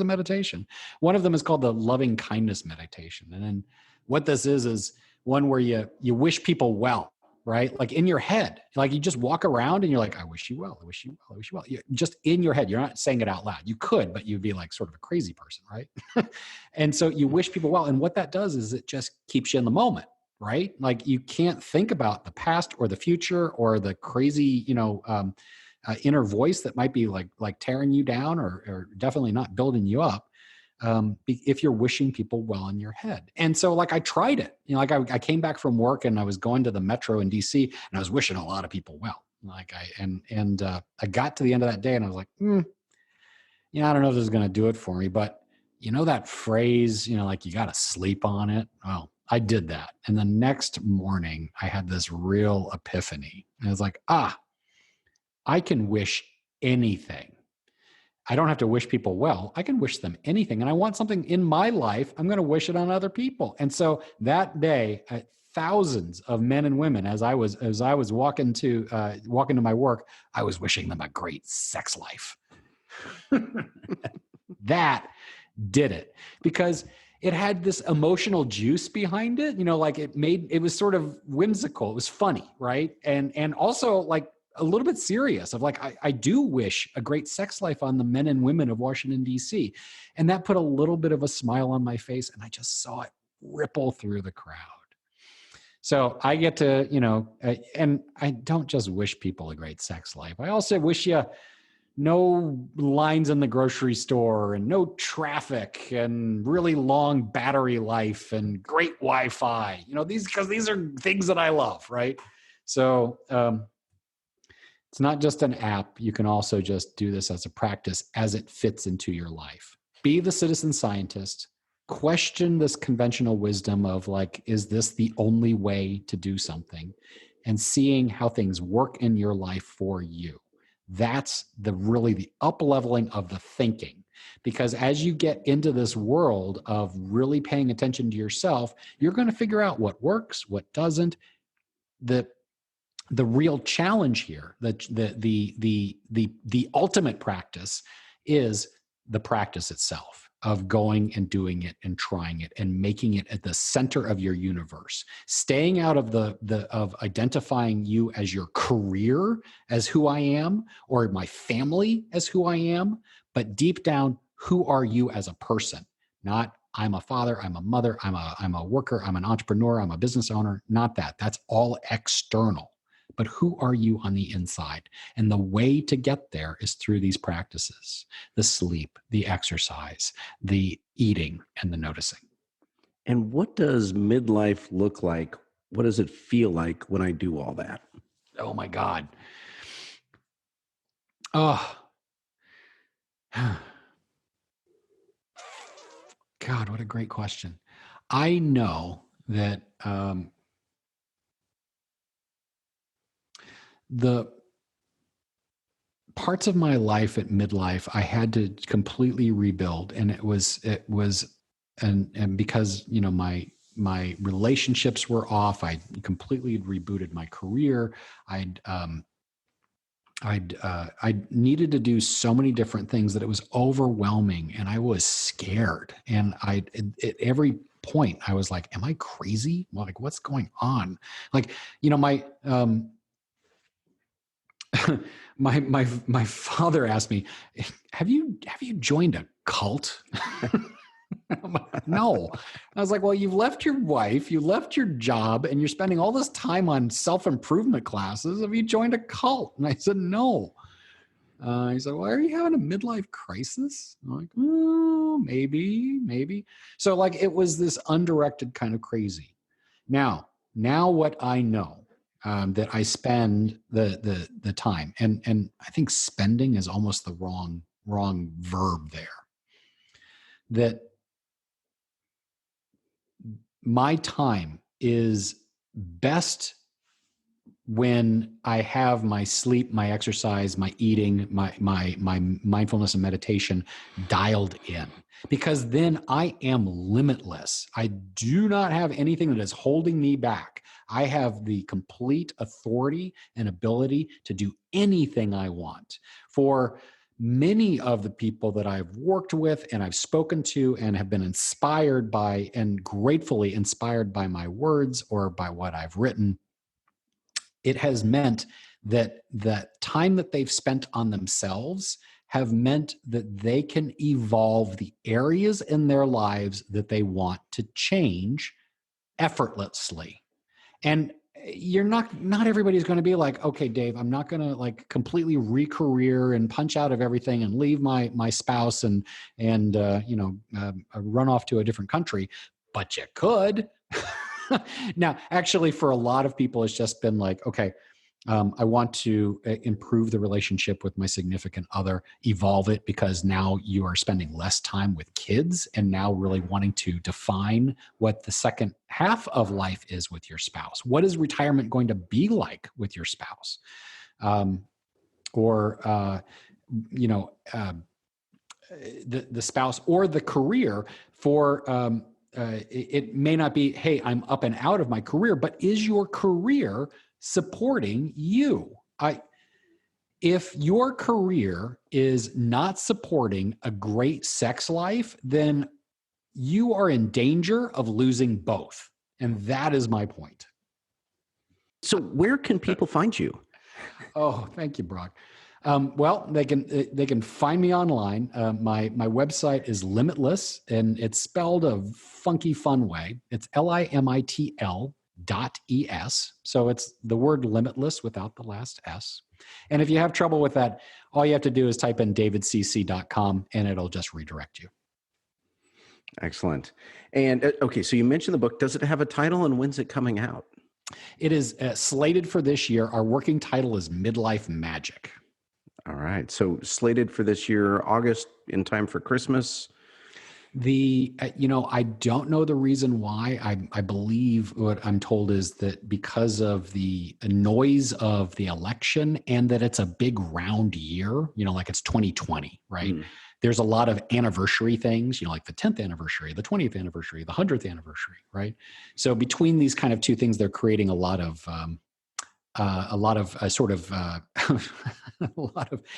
meditation. One of them is called the loving kindness meditation. And then what this is one where you wish people well. Right? Like in your head, like you just walk around and you're like, I wish you well. I wish you well. I wish you well. You're just in your head. You're not saying it out loud. You could, but you'd be like sort of a crazy person. Right. And so you wish people well. And what that does is it just keeps you in the moment. Right. Like you can't think about the past or the future or the crazy, inner voice that might be like tearing you down or definitely not building you up. if you're wishing people well in your head. And so like I tried it, I came back from work and I was going to the metro in DC and I was wishing a lot of people well. I got to the end of that day and I was like, I don't know if this is going to do it for me, but that phrase, like you got to sleep on it. Well, I did that. And the next morning I had this real epiphany. And I was like, I can wish anything. I don't have to wish people well. I can wish them anything. And I want something in my life, I'm going to wish it on other people. And so that day, thousands of men and women, as I was walking to my work, I was wishing them a great sex life. That did it because it had this emotional juice behind it. Like it was sort of whimsical. It was funny, right? And also like a little bit serious of like, I do wish a great sex life on the men and women of Washington, D.C. And that put a little bit of a smile on my face and I just saw it ripple through the crowd. So I get to, and I don't just wish people a great sex life. I also wish you no lines in the grocery store and no traffic and really long battery life and great Wi-Fi, because these are things that I love, right? So it's not just an app. You can also just do this as a practice as it fits into your life. Be the citizen scientist. Question this conventional wisdom of like, is this the only way to do something? And seeing how things work in your life for you. That's the up-leveling of the thinking. Because as you get into this world of really paying attention to yourself, you're going to figure out what works, what doesn't. The real challenge here, the ultimate practice is the practice itself of going and doing it and trying it and making it at the center of your universe, staying out of of identifying you as your career, as who I am, or my family as who I am, but deep down, who are you as a person? Not I'm a father, I'm a mother, I'm a worker, I'm an entrepreneur, I'm a business owner. Not that. That's all external. But who are you on the inside? And the way to get there is through these practices: the sleep, the exercise, the eating, and the noticing. And what does midlife look like? What does it feel like when I do all that? Oh my God. Oh, God, what a great question. I know that the parts of my life at midlife, I had to completely rebuild. And and because, my relationships were off. I completely rebooted my career. I needed to do so many different things that it was overwhelming and I was scared. And at every point I was like, am I crazy? Like, what's going on? Like, my father asked me, have you joined a cult? I'm like, no. I was like, well, you've left your wife, you left your job, and you're spending all this time on self-improvement classes. Have you joined a cult? And I said, no. He said, well, are you having a midlife crisis? I'm like, oh, maybe. So like, it was this undirected kind of crazy. Now what I know, that I spend the time, and I think spending is almost the wrong verb there. That my time is best when I have my sleep, my exercise, my eating, my mindfulness and meditation dialed in, because then I am limitless. I do not have anything that is holding me back. I have the complete authority and ability to do anything I want. For many of the people that I've worked with and I've spoken to and have been inspired by, and gratefully inspired by my words or by what I've written, it has meant that the time that they've spent on themselves have meant that they can evolve the areas in their lives that they want to change effortlessly. And not everybody's going to be like, okay, Dave, I'm not going to like completely re-career and punch out of everything and leave my spouse and run off to a different country, but you could. Now, actually, for a lot of people, it's just been like, okay, I want to improve the relationship with my significant other, evolve it, because now you are spending less time with kids and now really wanting to define what the second half of life is with your spouse. What is retirement going to be like with your spouse? Or, the spouse or the career for, it may not be, hey, I'm up and out of my career, but is your career supporting you? If your career is not supporting a great sex life, then you are in danger of losing both. And that is my point. So where can people find you? Oh, thank you, Brock. Well, they can find me online. My website is Limitless, and it's spelled a funky, fun way. It's LIMITL.es. So it's the word limitless without the last S. And if you have trouble with that, all you have to do is type in davidcc.com, and it'll just redirect you. Excellent. And okay, so you mentioned the book. Does it have a title, and when's it coming out? It is slated for this year. Our working title is Midlife Magic. All right. So slated for this year, August, in time for Christmas. I don't know the reason why. I believe what I'm told is that because of the noise of the election and that it's a big round year, like it's 2020, right? There's a lot of anniversary things, like the 10th anniversary, the 20th anniversary, the 100th anniversary, right? So between these kind of two things, they're creating a lot of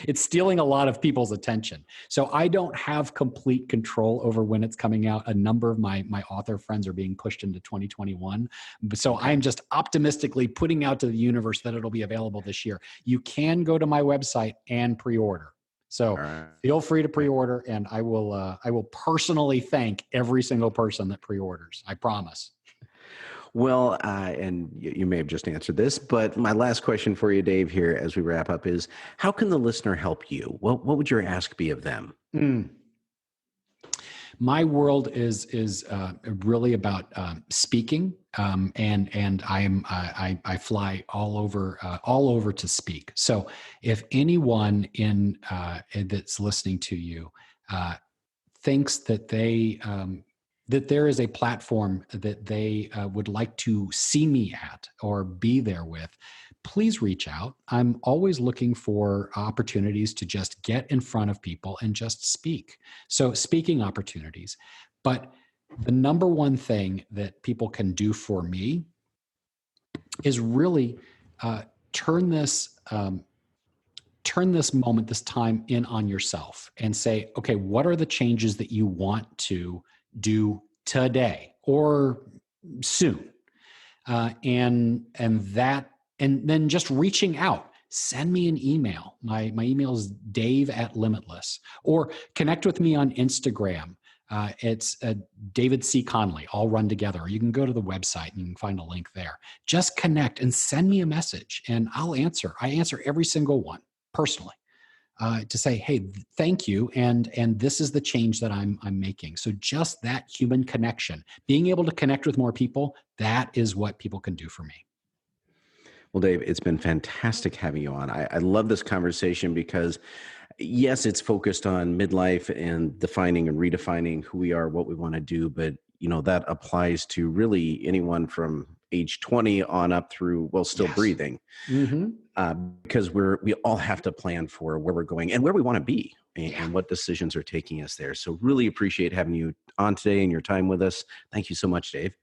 it's stealing a lot of people's attention. So I don't have complete control over when it's coming out. A number of my author friends are being pushed into 2021. So I'm just optimistically putting out to the universe that it'll be available this year. You can go to my website and pre-order. So feel free to pre-order, and I will personally thank every single person that pre-orders. I promise. Well, and you may have just answered this, but my last question for you, Dave, here as we wrap up is, how can the listener help you? What would your ask be of them? My world is really about speaking, and I fly all over to speak. So if anyone that's listening to you thinks that that there is a platform that they would like to see me at or be there with, please reach out. I'm always looking for opportunities to just get in front of people and just speak. So speaking opportunities. But the number one thing that people can do for me is really turn this moment, this time in on yourself and say, okay, what are the changes that you want to do today or soon? And then just reaching out. Send me an email. My email is dave@limitless, or connect with me on Instagram. It's David C. Conley, all run together. Or you can go to the website and you can find a link there. Just connect and send me a message, and I'll answer. I answer every single one personally. To say, hey, thank you, and this is the change that I'm making. So just that human connection, being able to connect with more people, that is what people can do for me. Well, Dave, it's been fantastic having you on. I love this conversation because, yes, it's focused on midlife and defining and redefining who we are, what we want to do, but that applies to really anyone from age 20 on up through, still breathing. Because we all have to plan for where we're going and where we want to be and what decisions are taking us there. So really appreciate having you on today and your time with us. Thank you so much, Dave.